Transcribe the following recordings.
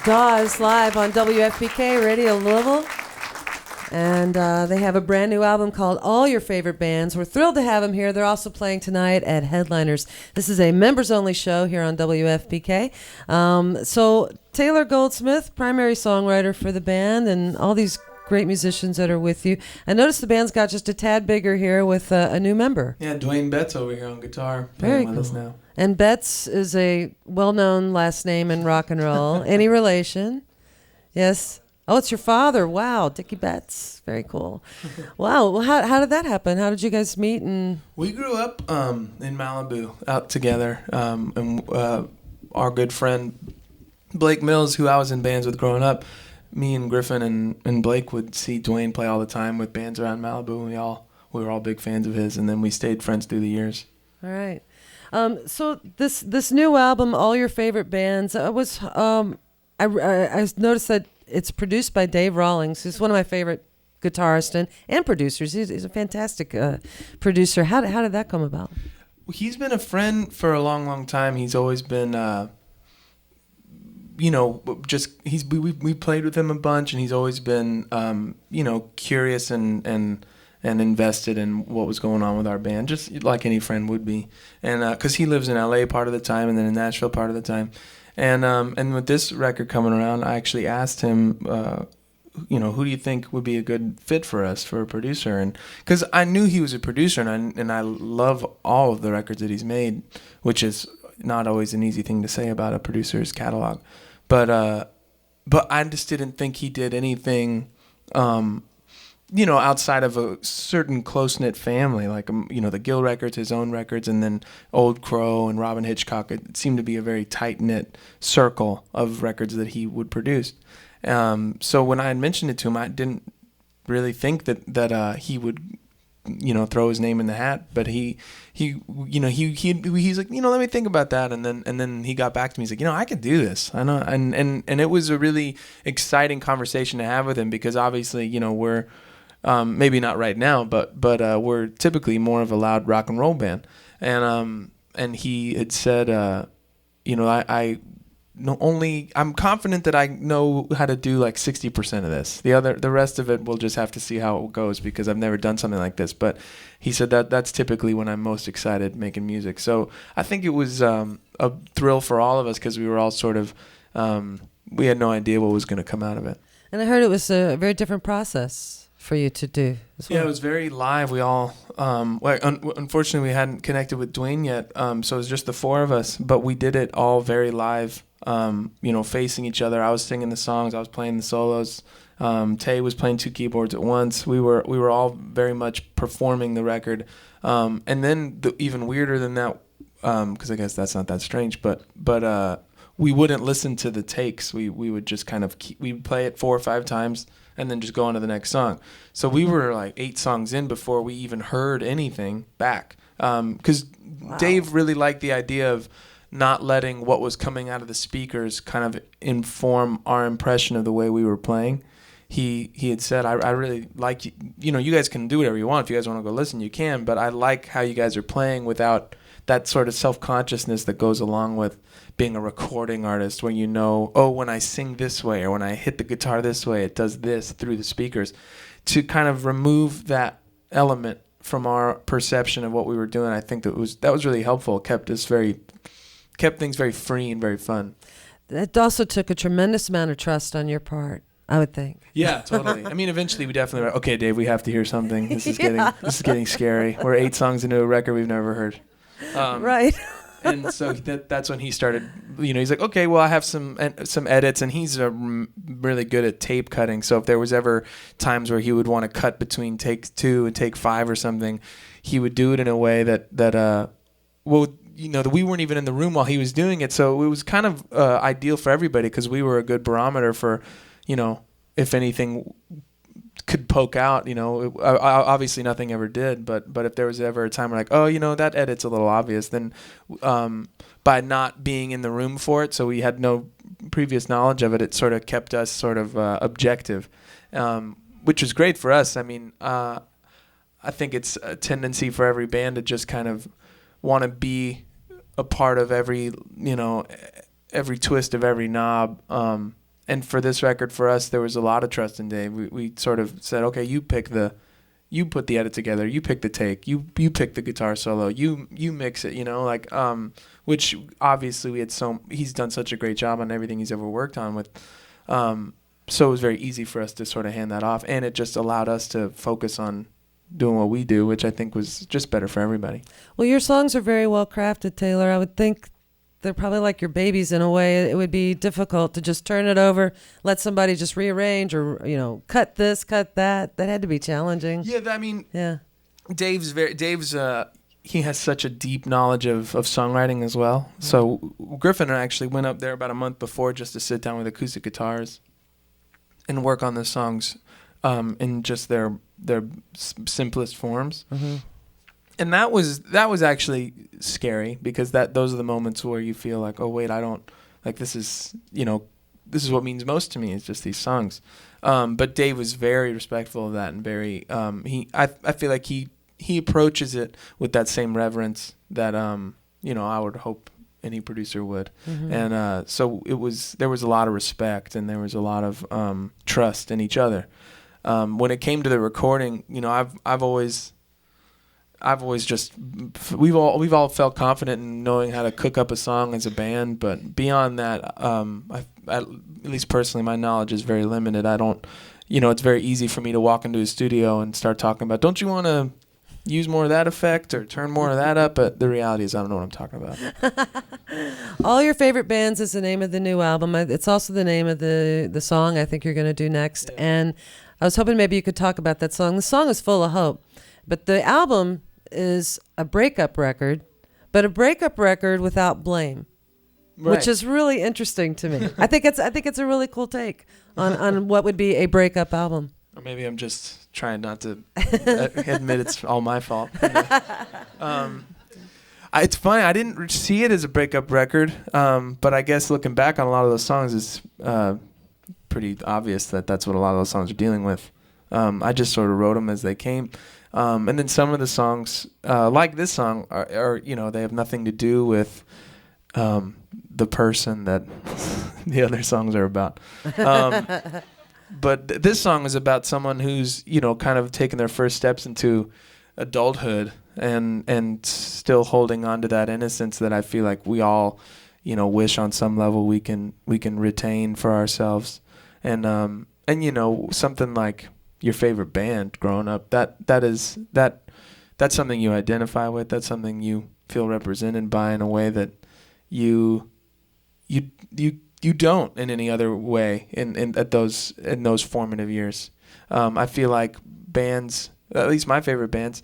Dawes live on WFPK Radio Louisville. And they have a brand new album called All Your Favorite Bands. We're thrilled to have them here. They're also playing tonight at Headliners. This is a members-only show here on WFPK. So Taylor Goldsmith, primary songwriter for the band, and all these great musicians that are with you. I noticed the band's got just a tad bigger here with a new member. Yeah, Dwayne Betts over here on guitar, Very playing with cool. us now. And Betts is a well-known last name in rock and roll. Any relation? Yes. Oh, it's your father. Wow, Dickie Betts. Very cool. Wow. Well, how did that happen? How did you guys meet? And We grew up in Malibu out together. And our good friend Blake Mills, who I was in bands with growing up, me and Griffin and Blake would see Dwayne play all the time with bands around Malibu. And we were all big fans of his, and then we stayed friends through the years. all right. So this new album, All Your Favorite Bands, I noticed that it's produced by Dave Rawlings, who's one of my favorite guitarists and producers. He's a fantastic producer. How did that come about? He's been a friend for a long, long time. He's always been, we played with him a bunch, and he's always been, curious and invested in what was going on with our band, just like any friend would be. And because he lives in LA part of the time, and then in Nashville part of the time. And with this record coming around, I actually asked him, who do you think would be a good fit for us for a producer? And because I knew he was a producer, and I love all of the records that he's made, which is not always an easy thing to say about a producer's catalog. But I just didn't think he did anything, outside of a certain close-knit family, like, the Gill records, his own records, and then Old Crow and Robin Hitchcock. It seemed to be a very tight-knit circle of records that he would produce. So when I had mentioned it to him, I didn't really think that he would, throw his name in the hat. But he's like, let me think about that. And then he got back to me. He's like, I could do this. I know. And it was a really exciting conversation to have with him, because obviously, we're, maybe not right now, but we're typically more of a loud rock and roll band. And he had said, I'm confident that I know how to do like 60% of this. The rest of it, we'll just have to see how it goes, because I've never done something like this. But he said that's typically when I'm most excited making music. So I think it was a thrill for all of us, because we were all sort of, we had no idea what was going to come out of it. And I heard it was a very different process for you to do as well. Yeah, it was very live. We all, unfortunately, we hadn't connected with Dwayne yet, so it was just the four of us. But we did it all very live, facing each other. I was singing the songs, I was playing the solos. Tay was playing two keyboards at once. We were all very much performing the record. And then even weirder than that, because I guess that's not that strange, but we wouldn't listen to the takes. We would just kind of we'd play it 4 or 5 times, and then just go on to the next song. So we were like 8 songs in before we even heard anything back. Because Dave really liked the idea of not letting what was coming out of the speakers kind of inform our impression of the way we were playing. He had said, I really like, you guys can do whatever you want. If you guys want to go listen, you can. But I like how you guys are playing without that sort of self-consciousness that goes along with being a recording artist, where when I sing this way, or when I hit the guitar this way, it does this through the speakers. To kind of remove that element from our perception of what we were doing, I think that was really helpful. It kept things very free and very fun. It also took a tremendous amount of trust on your part, I would think. Yeah, totally. I mean, eventually we definitely were, okay, Dave, we have to hear something. This is getting scary. We're 8 songs into a record we've never heard. Right. And so that's when he started, he's like, okay, well, I have some edits, and he's really good at tape cutting. So if there was ever times where he would want to cut between take 2 and take 5 or something, he would do it in a way that we weren't even in the room while he was doing it. So it was kind of ideal for everybody, because we were a good barometer for, if anything could poke out, obviously nothing ever did, but if there was ever a time where like, that edit's a little obvious, then by not being in the room for it, so we had no previous knowledge of it, it sort of kept us sort of objective, which was great for us. I mean, I think it's a tendency for every band to just kind of want to be a part of every twist of every knob, and for this record, for us, there was a lot of trust in Dave. We sort of said, okay, you put the edit together, you pick the take, you pick the guitar solo, you mix it, like which obviously he's done such a great job on everything he's ever worked on with, so it was very easy for us to sort of hand that off, and it just allowed us to focus on doing what we do, which I think was just better for everybody. Well, your songs are very well crafted, Taylor. I would think they're probably like your babies in a way. It would be difficult to just turn it over, let somebody just rearrange or, cut this, cut that. That had to be challenging. Yeah, Yeah. Dave's he has such a deep knowledge of songwriting as well. Mm-hmm. So Griffin and I actually went up there about a month before just to sit down with acoustic guitars and work on the songs in just their simplest forms. Mm-hmm. And that was actually scary because those are the moments where you feel like, oh wait, I don't like this is what means most to me is just these songs. But Dave was very respectful of that and very I feel like he approaches it with that same reverence that I would hope any producer would. Mm-hmm. And so there was a lot of respect and there was a lot of trust in each other. When it came to the recording, we've all felt confident in knowing how to cook up a song as a band, but beyond that, at least personally, my knowledge is very limited. I don't, it's very easy for me to walk into a studio and start talking about, don't you want to use more of that effect or turn more of that up? But the reality is I don't know what I'm talking about. All Your Favorite Bands is the name of the new album. It's also the name of the song I think you're going to do next. Yeah. And I was hoping maybe you could talk about that song. The song is full of hope, but the album is a breakup record, but a breakup record without blame, right, which is really interesting to me. I think it's a really cool take on what would be a breakup album. Or maybe I'm just trying not to admit it's all my fault. It's funny, I didn't see it as a breakup record, but I guess looking back on a lot of those songs, it's pretty obvious that that's what a lot of those songs are dealing with. I just sort of wrote them as they came. And then some of the songs, like this song, are they have nothing to do with the person that the other songs are about. But this song is about someone who's, kind of taking their first steps into adulthood and still holding on to that innocence that I feel like we all, wish on some level we can retain for ourselves. And something like your favorite band growing up, that's something you identify with. That's something you feel represented by in a way that you don't in any other way in those formative years. I feel like bands, at least my favorite bands,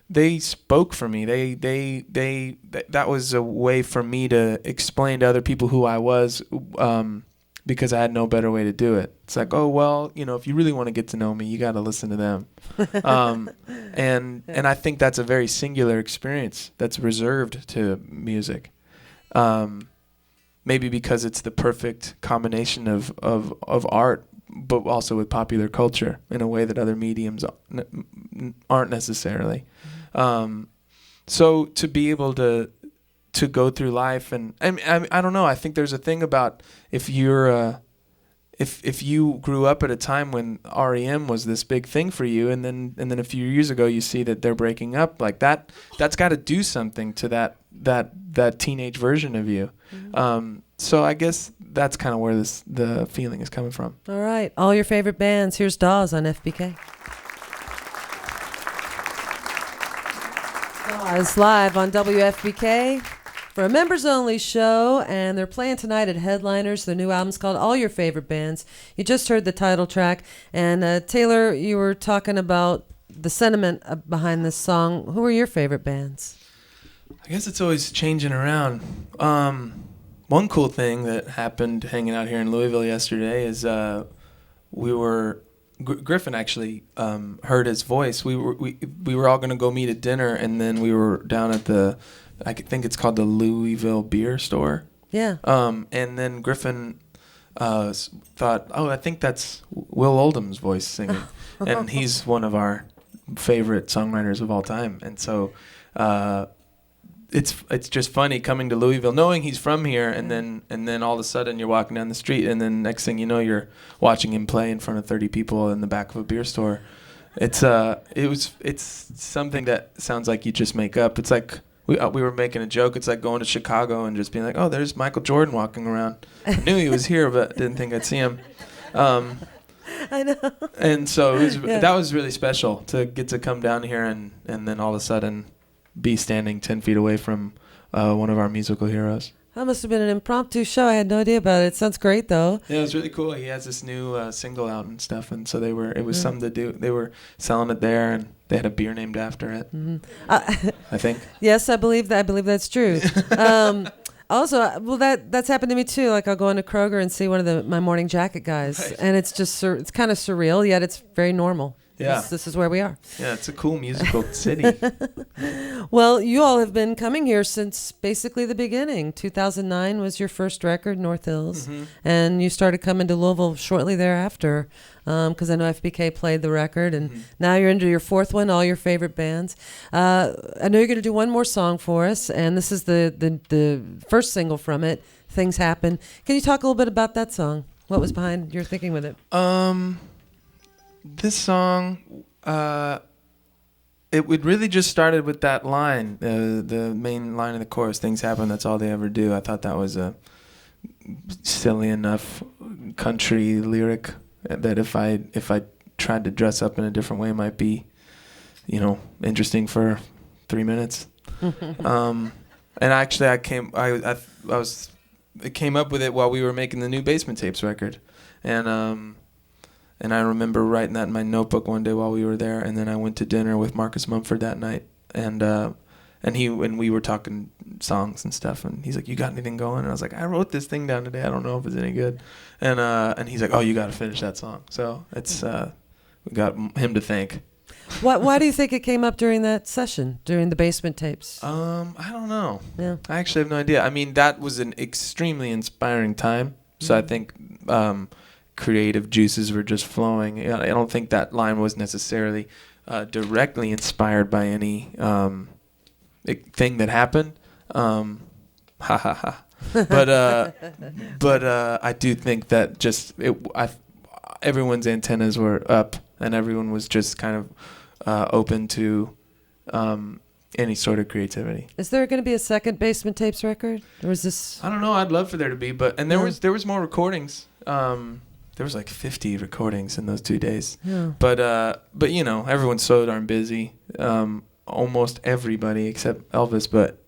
they spoke for me. That was a way for me to explain to other people who I was, because I had no better way to do it. It's like, oh well, if you really want to get to know me, you got to listen to them. And I think that's a very singular experience that's reserved to music. Maybe because it's the perfect combination of art, but also with popular culture in a way that other mediums aren't necessarily. So to be able to go through life, and I don't know. I think there's a thing about if you're if you grew up at a time when REM was this big thing for you, and then a few years ago you see that they're breaking up, like that's got to do something to that teenage version of you. Mm-hmm. So I guess that's kind of where the feeling is coming from. All right, all your favorite bands. Here's Dawes on FBK. Dawes live on WFBK for a members-only show, and they're playing tonight at Headliners. Their new album's called All Your Favorite Bands. You just heard the title track. And Taylor, you were talking about the sentiment behind this song. Who are your favorite bands? I guess it's always changing around. One cool thing that happened hanging out here in Louisville yesterday is Griffin actually heard his voice. We were all going to go meet at dinner, and then we were down at I think it's called the Louisville Beer Store. Yeah. And then Griffin thought, oh, I think that's Will Oldham's voice singing. And he's one of our favorite songwriters of all time. And so it's just funny coming to Louisville, knowing he's from here, and then all of a sudden you're walking down the street, and then next thing you know you're watching him play in front of 30 people in the back of a beer store. It's something that sounds like you just make up. It's like we were making a joke. It's like going to Chicago and just being like, oh, there's Michael Jordan walking around. I knew he was here, but didn't think I'd see him. I know. And so that was really special to get to come down here and then all of a sudden be standing 10 feet away from one of our musical heroes. That must have been an impromptu show. I had no idea about it. It sounds great, though. Yeah, it was really cool. He has this new single out and stuff, and so it was something to do. They were selling it there, and they had a beer named after it. Mm-hmm. I think. Yes, I believe that. I believe that's true. Also, well, that's happened to me too. Like I'll go into Kroger and see one of my morning jacket guys, right. and it's just it's kind of surreal, yet it's very normal. Yeah, this is where we are. Yeah, it's a cool musical city. Well, you all have been coming here since basically the beginning. 2009 was your first record, North Hills, and you started coming to Louisville shortly thereafter, because I know FBK played the record, and now you're into your fourth one, all your favorite bands. I know you're going to do one more song for us, and this is the first single from it, Things Happen. Can you talk a little bit about that song? What was behind your thinking with it? This song, it would really just started with that line, the main line of the chorus, things happen, that's all they ever do. I thought that was a silly enough country lyric that if I tried to dress up in a different way might be, interesting for 3 minutes. And actually I came up with it while we were making the new Basement Tapes record. And I remember writing that in my notebook one day while we were there, and then I went to dinner with Marcus Mumford that night, and we were talking songs and stuff, and he's like, "You got anything going?" And I was like, "I wrote this thing down today. I don't know if it's any good." And he's like, "Oh, you got to finish that song." So it's we got him to thank. Why do you think it came up during that session, during the Basement Tapes? I don't know. Yeah. I actually have no idea. I mean, that was an extremely inspiring time. So I think creative juices were just flowing. I don't think that line was necessarily directly inspired by any thing that happened. Ha ha ha. But I do think that just everyone's antennas were up, and everyone was just kind of open to any sort of creativity. Is there going to be a second Basement Tapes record, or is this? I don't know. I'd love for there to be, but there was more recordings. There was like 50 recordings in those 2 days. Yeah. But everyone's so darn busy. Almost everybody except Elvis, but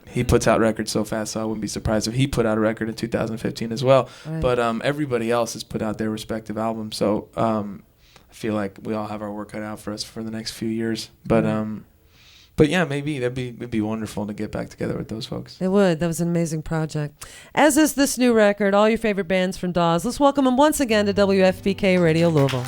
he puts out records so fast, so I wouldn't be surprised if he put out a record in 2015 as well. Right. But everybody else has put out their respective albums, so I feel like we all have our work cut out for us for the next few years. But yeah, maybe it'd be wonderful to get back together with those folks. It would. That was an amazing project. As is this new record, all your favorite bands from Dawes. Let's welcome them once again to WFPK Radio Louisville.